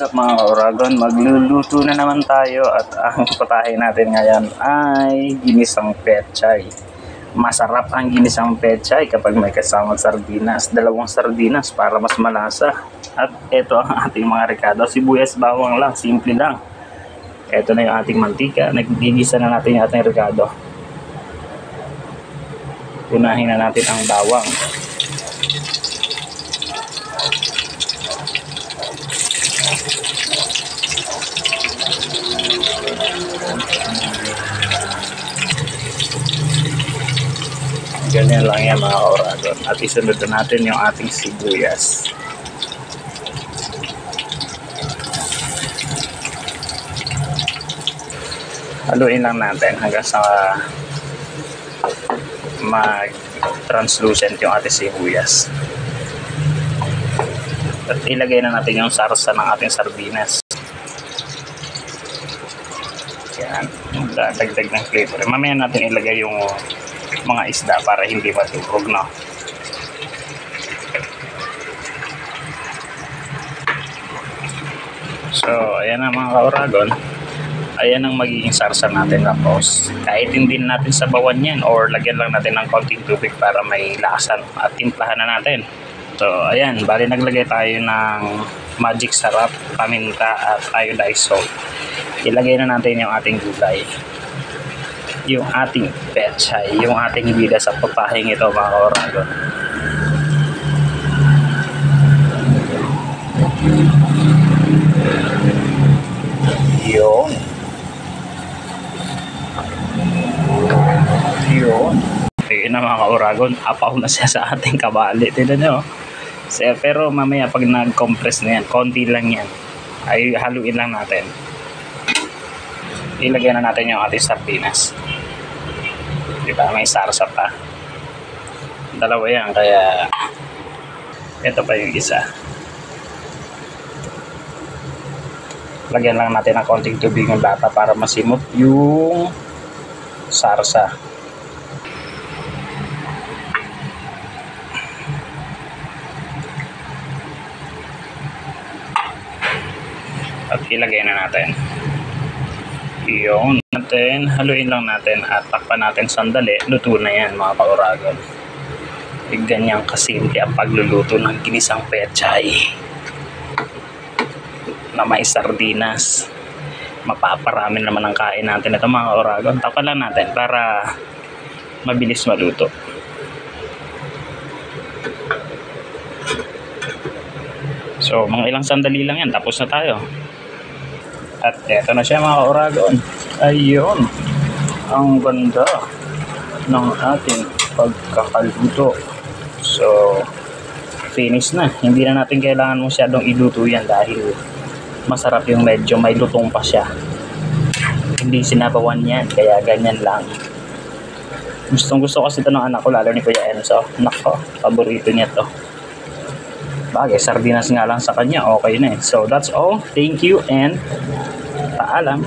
What's up mga kauragon, magluluto na naman tayo at ang putahe natin ngayon ay ginisang pechay. Masarap ang ginisang pechay kapag may kasamang sardinas, dalawang sardinas para mas malasa. At ito ang ating mga rekado, sibuyas, bawang lang, simple lang. Ito na yung ating mantika, nagigisa na natin yung ating rekado. Unahin na natin ang bawang. Ganyan lang yan mga kauragon. At isunod na natin yung ating sibuyas. Haluin lang natin hanggang sa mag-translucent yung ating sibuyas. At ilagay na natin yung sarsa ng ating sardinas. Yan. Dagdag ng flavor. Mamaya natin ilagay yung mga isda para hindi matulog, no? So, ayan na mga kauragon. Ayan ang magiging sarsa natin. Tapos, kahit hindi natin sabawan yan or lagyan lang natin ng konting tubig para may lakasan at timplahan na natin. So, ayan. Bali, naglagay tayo ng magic sarap, paminta at iodized salt. Ilagay na natin yung ating gulay. Yung ating pechay, yung ating bida sa putahing ito mga kauragon. Yun. Ayun na mga kauragon, apaw na siya sa ating kabali. Tignan nyo. Pero mamaya pag nag-compress na yan, konti lang yan, ay haluin lang natin. Ilagay na natin yung ating sardinas. Diba? May sarsa pa. Dalawa yan. Kaya ito pa yung isa. Lagyan lang natin ng konting tubig ng lata para masimot yung sarsa. At ilagay na natin. Iyon natin, haluin lang natin at takpan natin sandali. Luto na yan mga kauragon. Ganyan kasimple ang pagluluto ng ginisang pechay na may sardinas. Mapaparami naman ang kain natin ito mga kauragon. Takpan lang natin para mabilis maluto. So mga ilang sandali lang yan, tapos na tayo. At eto na siya mga kauragon. Ayun. Ang ganda ng ating pagkakaluto. So, finish na. Hindi na natin kailangan masyadong iluto yan dahil masarap yung medyo may lutong pa siya. Hindi sinabawan yan, kaya ganyan lang. Gustong gusto kasi ito ng anak ko, lalo ni Kuya Enzo. Nako, paborito niya to. Bagay, sardinas nga lang sa kanya, okay na eh. So, that's all. Thank you and paalam.